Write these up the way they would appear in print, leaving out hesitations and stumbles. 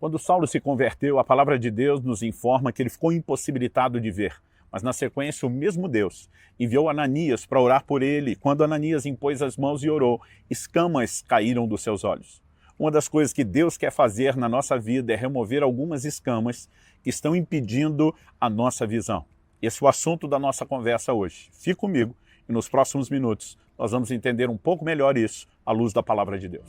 Quando Saulo se converteu, a palavra de Deus nos informa que ele ficou impossibilitado de ver. Mas na sequência, o mesmo Deus enviou Ananias para orar por ele. Quando Ananias impôs as mãos e orou, escamas caíram dos seus olhos. Uma das coisas que Deus quer fazer na nossa vida é remover algumas escamas que estão impedindo a nossa visão. Esse é o assunto da nossa conversa hoje. Fique comigo e nos próximos minutos nós vamos entender um pouco melhor isso à luz da palavra de Deus.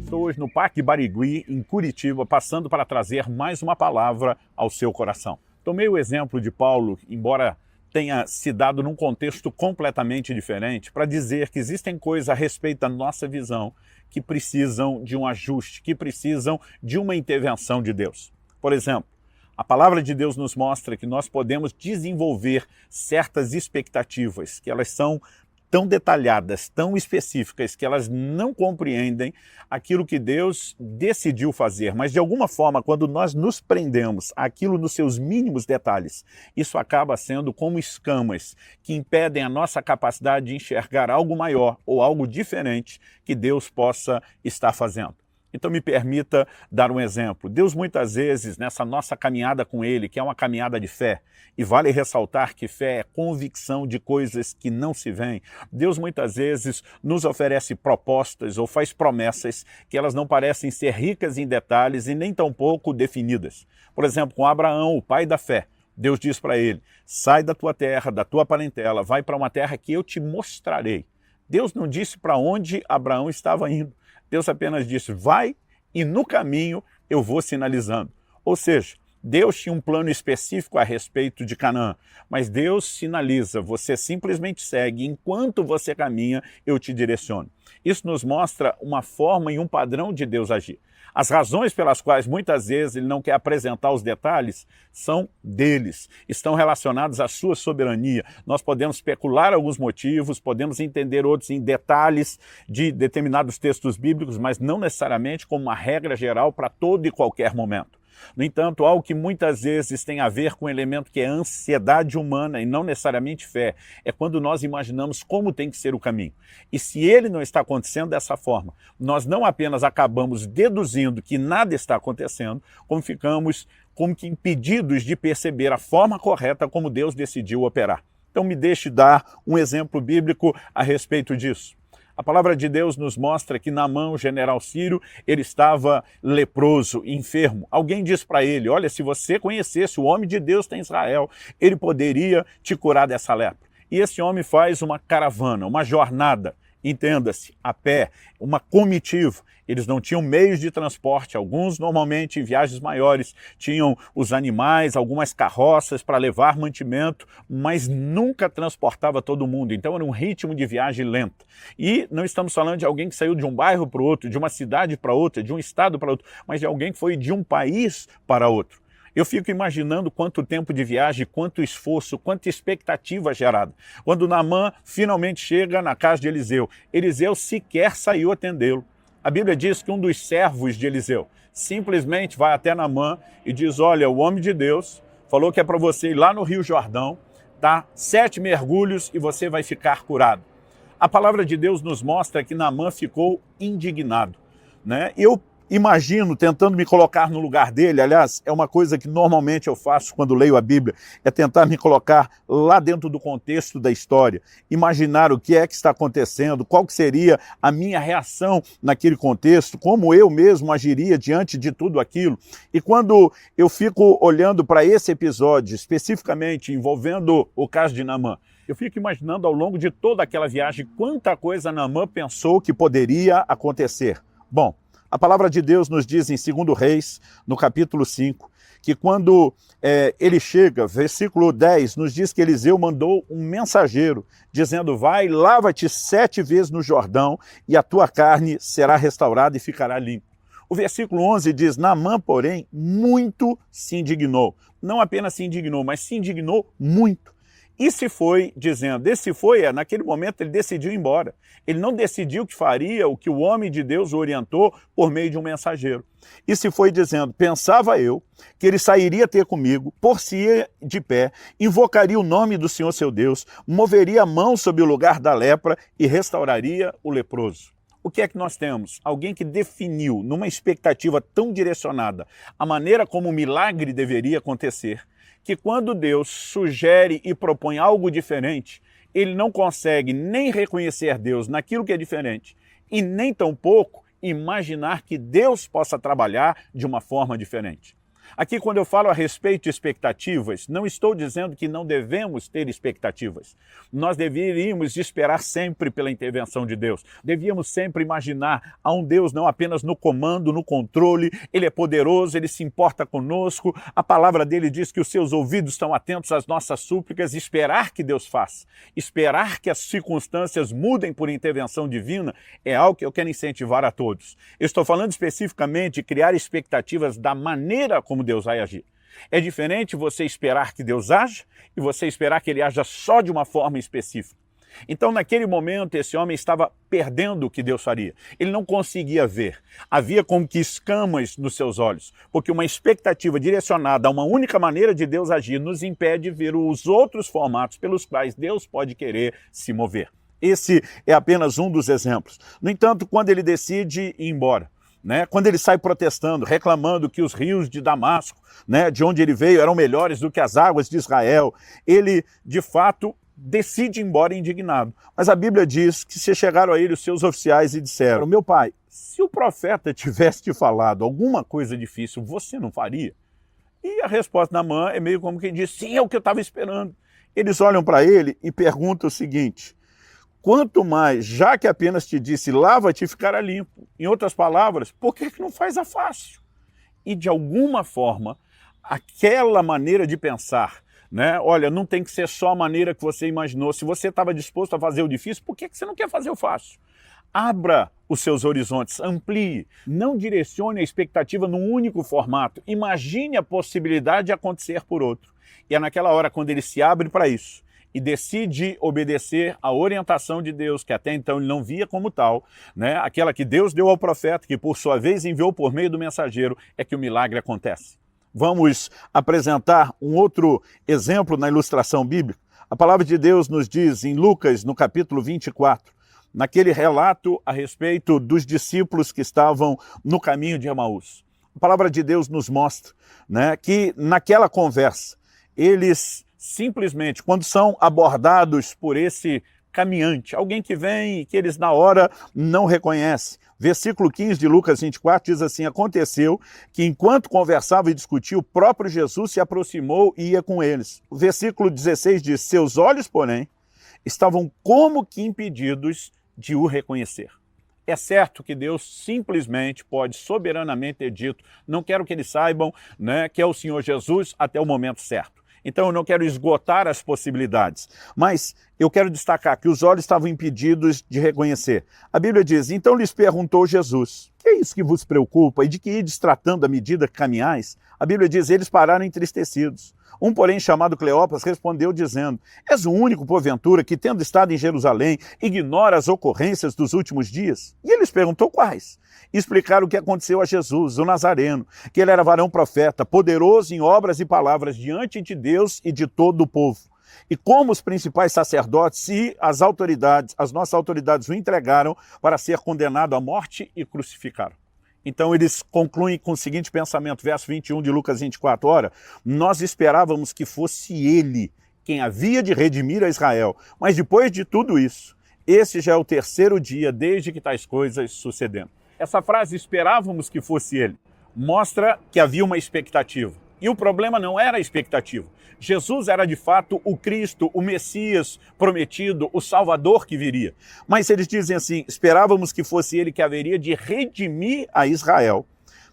Estou hoje no Parque Barigui, em Curitiba, passando para trazer mais uma palavra ao seu coração. Tomei o exemplo de Paulo, embora tenha se dado num contexto completamente diferente, para dizer que existem coisas a respeito da nossa visão que precisam de um ajuste, que precisam de uma intervenção de Deus. Por exemplo, a palavra de Deus nos mostra que nós podemos desenvolver certas expectativas, que elas são tão detalhadas, tão específicas, que elas não compreendem aquilo que Deus decidiu fazer. Mas, de alguma forma, quando nós nos prendemos àquilo nos seus mínimos detalhes, isso acaba sendo como escamas que impedem a nossa capacidade de enxergar algo maior ou algo diferente que Deus possa estar fazendo. Então me permita dar um exemplo. Deus muitas vezes, nessa nossa caminhada com Ele, que é uma caminhada de fé, e vale ressaltar que fé é convicção de coisas que não se veem, Deus muitas vezes nos oferece propostas ou faz promessas que elas não parecem ser ricas em detalhes e nem tampouco definidas. Por exemplo, com Abraão, o pai da fé, Deus diz para ele: sai da tua terra, da tua parentela, vai para uma terra que eu te mostrarei. Deus não disse para onde Abraão estava indo. Deus apenas disse: vai e no caminho eu vou sinalizando. Ou seja, Deus tinha um plano específico a respeito de Canaã, mas Deus sinaliza: você simplesmente segue, enquanto você caminha, eu te direciono. Isso nos mostra uma forma e um padrão de Deus agir. As razões pelas quais muitas vezes ele não quer apresentar os detalhes são deles, estão relacionados à sua soberania. Nós podemos especular alguns motivos, podemos entender outros em detalhes de determinados textos bíblicos, mas não necessariamente como uma regra geral para todo e qualquer momento. No entanto, algo que muitas vezes tem a ver com um elemento que é ansiedade humana e não necessariamente fé, é quando nós imaginamos como tem que ser o caminho. E se ele não está acontecendo dessa forma, nós não apenas acabamos deduzindo que nada está acontecendo, como ficamos como que impedidos de perceber a forma correta como Deus decidiu operar. Então me deixe dar um exemplo bíblico a respeito disso. A palavra de Deus nos mostra que Naamã, o general sírio, ele estava leproso, enfermo. Alguém diz para ele: olha, se você conhecesse o homem de Deus em Israel, ele poderia te curar dessa lepra. E esse homem faz uma caravana, uma jornada, entenda-se, a pé, uma comitiva. Eles não tinham meios de transporte, alguns normalmente em viagens maiores tinham os animais, algumas carroças para levar mantimento, mas nunca transportava todo mundo, então era um ritmo de viagem lento. E não estamos falando de alguém que saiu de um bairro para o outro, de uma cidade para outra, de um estado para outro, mas de alguém que foi de um país para outro. Eu fico imaginando quanto tempo de viagem, quanto esforço, quanta expectativa gerada. Quando Naamã finalmente chega na casa de Eliseu, Eliseu sequer saiu atendê-lo. A Bíblia diz que um dos servos de Eliseu simplesmente vai até Naamã e diz: olha, o homem de Deus falou que é para você ir lá no Rio Jordão, tá? 7 mergulhos e você vai ficar curado. A palavra de Deus nos mostra que Naamã ficou indignado, né? Eu imagino, tentando me colocar no lugar dele, aliás, é uma coisa que normalmente eu faço quando leio a Bíblia, é tentar me colocar lá dentro do contexto da história, imaginar o que é que está acontecendo, qual que seria a minha reação naquele contexto, como eu mesmo agiria diante de tudo aquilo. E quando eu fico olhando para esse episódio, especificamente envolvendo o caso de Naamã, eu fico imaginando ao longo de toda aquela viagem quanta coisa Naamã pensou que poderia acontecer. Bom, a palavra de Deus nos diz em 2 Reis, no capítulo 5, que quando ele chega, versículo 10, nos diz que Eliseu mandou um mensageiro, dizendo: vai, lava-te 7 vezes no Jordão, e a tua carne será restaurada e ficará limpa. O versículo 11 diz: Naamã, porém, muito se indignou. Não apenas se indignou, mas se indignou muito. E se foi dizendo, esse foi, naquele momento ele decidiu ir embora. Ele não decidiu que faria o que o homem de Deus o orientou por meio de um mensageiro. E se foi dizendo, pensava eu, que ele sairia ter comigo, por-se-ia de pé, invocaria o nome do Senhor seu Deus, moveria a mão sobre o lugar da lepra e restauraria o leproso. O que é que nós temos? Alguém que definiu, numa expectativa tão direcionada, a maneira como o milagre deveria acontecer, que quando Deus sugere e propõe algo diferente, ele não consegue nem reconhecer Deus naquilo que é diferente e nem tampouco imaginar que Deus possa trabalhar de uma forma diferente. Aqui, quando eu falo a respeito de expectativas, não estou dizendo que não devemos ter expectativas. Nós deveríamos esperar sempre pela intervenção de Deus. Devíamos sempre imaginar a um Deus não apenas no comando, no controle, Ele é poderoso, Ele se importa conosco, a palavra dele diz que os seus ouvidos estão atentos às nossas súplicas, esperar que Deus faça, esperar que as circunstâncias mudem por intervenção divina, é algo que eu quero incentivar a todos. Eu estou falando especificamente de criar expectativas da maneira como Deus vai agir. É diferente você esperar que Deus haja e você esperar que Ele haja só de uma forma específica. Então, naquele momento, esse homem estava perdendo o que Deus faria. Ele não conseguia ver. Havia como que escamas nos seus olhos, porque uma expectativa direcionada a uma única maneira de Deus agir nos impede de ver os outros formatos pelos quais Deus pode querer se mover. Esse é apenas um dos exemplos. No entanto, quando ele decide ir embora, quando ele sai protestando, reclamando que os rios de Damasco, de onde ele veio, eram melhores do que as águas de Israel, ele, de fato, decide ir embora indignado. Mas a Bíblia diz que se chegaram a ele os seus oficiais e disseram, meu pai, se o profeta tivesse te falado alguma coisa difícil, você não faria? E a resposta da Naamã é meio como quem diz, sim, é o que eu estava esperando. Eles olham para ele e perguntam o seguinte, quanto mais, já que apenas te disse, lava-te e ficará limpo. Em outras palavras, por que não faz a fácil? E de alguma forma, aquela maneira de pensar, olha, não tem que ser só a maneira que você imaginou. Se você estava disposto a fazer o difícil, por que você não quer fazer o fácil? Abra os seus horizontes, amplie, não direcione a expectativa num único formato. Imagine a possibilidade de acontecer por outro. E é naquela hora, quando ele se abre para isso, e decide obedecer à orientação de Deus, que até então ele não via como tal, aquela que Deus deu ao profeta, que por sua vez enviou por meio do mensageiro, é que o milagre acontece. Vamos apresentar um outro exemplo na ilustração bíblica. A palavra de Deus nos diz em Lucas, no capítulo 24, naquele relato a respeito dos discípulos que estavam no caminho de Emaús. A palavra de Deus nos mostra que naquela conversa, eles simplesmente, quando são abordados por esse caminhante, alguém que vem e que eles na hora não reconhecem. Versículo 15 de Lucas 24 diz assim, aconteceu que enquanto conversava e discutia, o próprio Jesus se aproximou e ia com eles. O versículo 16 diz, seus olhos, porém, estavam como que impedidos de o reconhecer. É certo que Deus simplesmente pode soberanamente ter dito, não quero que eles saibam que é o Senhor Jesus até o momento certo. Então eu não quero esgotar as possibilidades, mas eu quero destacar que os olhos estavam impedidos de reconhecer. A Bíblia diz, então lhes perguntou Jesus, que é isso que vos preocupa e de que ides tratando à medida que caminhais? A Bíblia diz, eles pararam entristecidos. Um, porém, chamado Cleopas, respondeu dizendo, és o único, porventura, que tendo estado em Jerusalém, ignora as ocorrências dos últimos dias? E ele lhes perguntou quais? E explicaram o que aconteceu a Jesus, o Nazareno, que ele era varão profeta, poderoso em obras e palavras diante de Deus e de todo o povo. E como os principais sacerdotes e as nossas autoridades o entregaram para ser condenado à morte e crucificaram. Então eles concluem com o seguinte pensamento, verso 21 de Lucas 24, ora, nós esperávamos que fosse ele quem havia de redimir a Israel, mas depois de tudo isso, esse já é o terceiro dia desde que tais coisas sucederam. Essa frase, esperávamos que fosse ele, mostra que havia uma expectativa. E o problema não era a expectativa. Jesus era de fato o Cristo, o Messias prometido, o Salvador que viria. Mas eles dizem assim, esperávamos que fosse ele que haveria de redimir a Israel.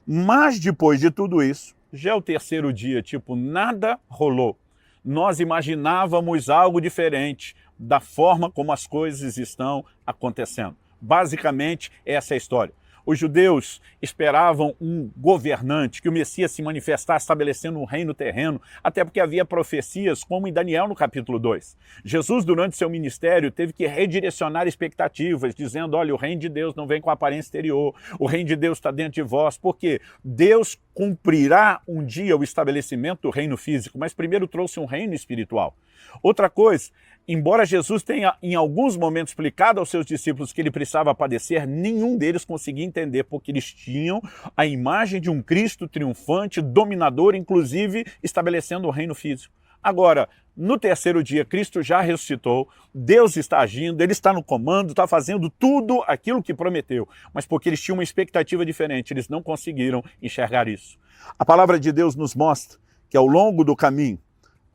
Mas depois de tudo isso, já é o terceiro dia, nada rolou. Nós imaginávamos algo diferente da forma como as coisas estão acontecendo. Basicamente, essa é a história. Os judeus esperavam um governante, que o Messias se manifestasse estabelecendo um reino terreno, até porque havia profecias, como em Daniel no capítulo 2. Jesus, durante seu ministério, teve que redirecionar expectativas, dizendo, olha, o reino de Deus não vem com aparência exterior, o reino de Deus está dentro de vós, porque Deus cumprirá um dia o estabelecimento do reino físico, mas primeiro trouxe um reino espiritual. Outra coisa, embora Jesus tenha em alguns momentos explicado aos seus discípulos que ele precisava padecer, nenhum deles conseguia entender, porque eles tinham a imagem de um Cristo triunfante, dominador, inclusive estabelecendo o reino físico. Agora, no terceiro dia, Cristo já ressuscitou, Deus está agindo, Ele está no comando, está fazendo tudo aquilo que prometeu, mas porque eles tinham uma expectativa diferente, eles não conseguiram enxergar isso. A palavra de Deus nos mostra que ao longo do caminho,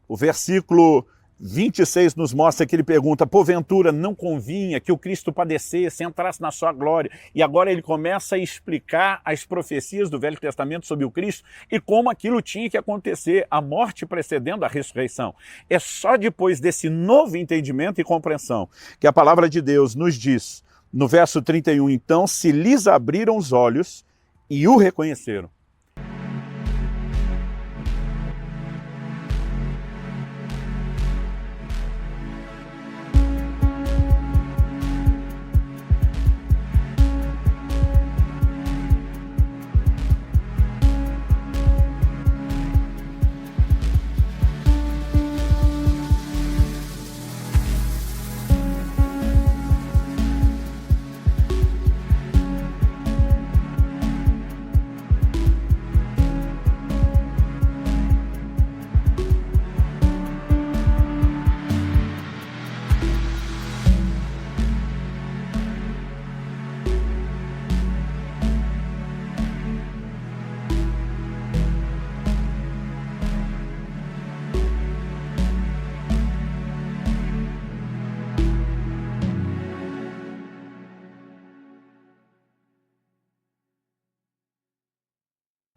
o versículo 26 nos mostra que ele pergunta, porventura não convinha que o Cristo padecesse, entrasse na sua glória? E agora ele começa a explicar as profecias do Velho Testamento sobre o Cristo e como aquilo tinha que acontecer, a morte precedendo a ressurreição. É só depois desse novo entendimento e compreensão que a palavra de Deus nos diz, no verso 31, então se lhes abriram os olhos e o reconheceram.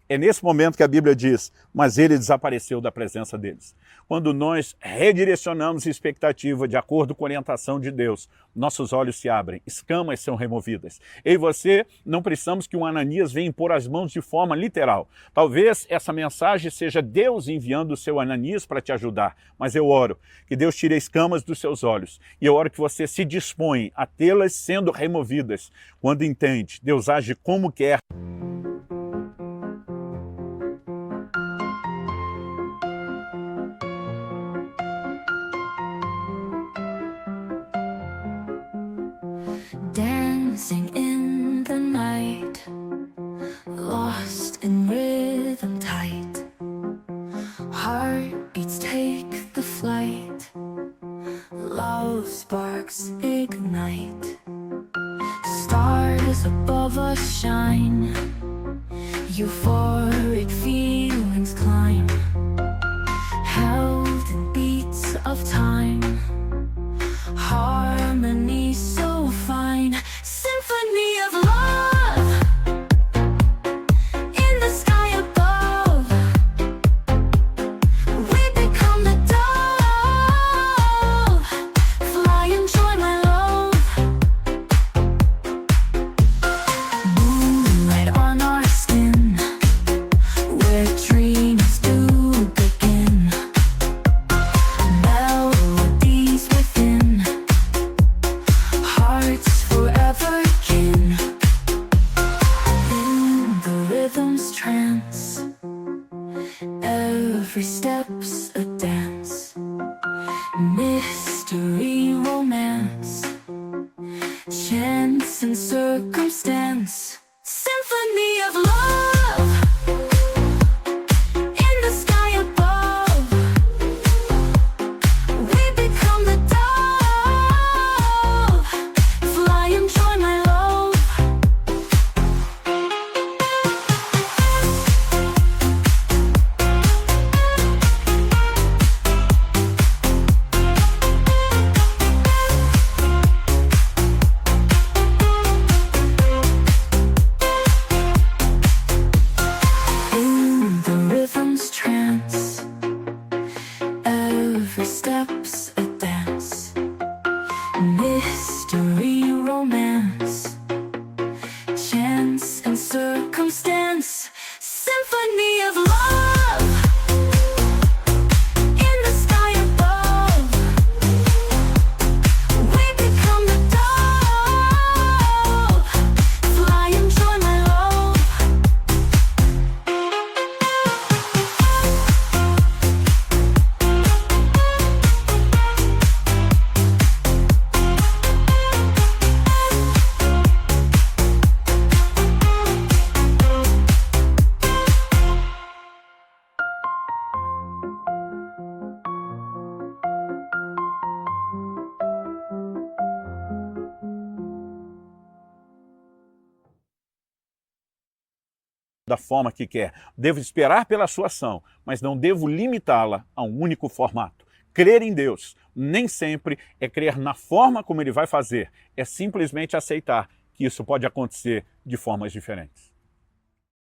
É nesse momento que a Bíblia diz, mas ele desapareceu da presença deles. Quando nós redirecionamos a expectativa de acordo com a orientação de Deus, nossos olhos se abrem, escamas são removidas. Eu e você não precisamos que um Ananias venha impor as mãos de forma literal. Talvez essa mensagem seja Deus enviando o seu Ananias para te ajudar, mas eu oro que Deus tire as escamas dos seus olhos e eu oro que você se dispõe a tê-las sendo removidas. Quando entende, Deus age como quer. Dancing in the night, lost in rhythm tight. Heartbeats take the flight, love sparks ignite. Stars above us shine, euphoric feelings climb. Held in beats of time, harmony so fine. Symphony of love in the sky above. We become the dove. Fly and join my love. Moonlight on our skin, where dreams do begin. Melodies within, hearts forever kin. In the rhythm's trance, every step's a dance. Mystery, romance, chance and circumstance. Symphony of love in the sky above. We become the dove. Fly and join my love. da forma que quer. Devo esperar pela sua ação, mas não devo limitá-la a um único formato. Crer em Deus nem sempre é crer na forma como Ele vai fazer, é simplesmente aceitar que isso pode acontecer de formas diferentes.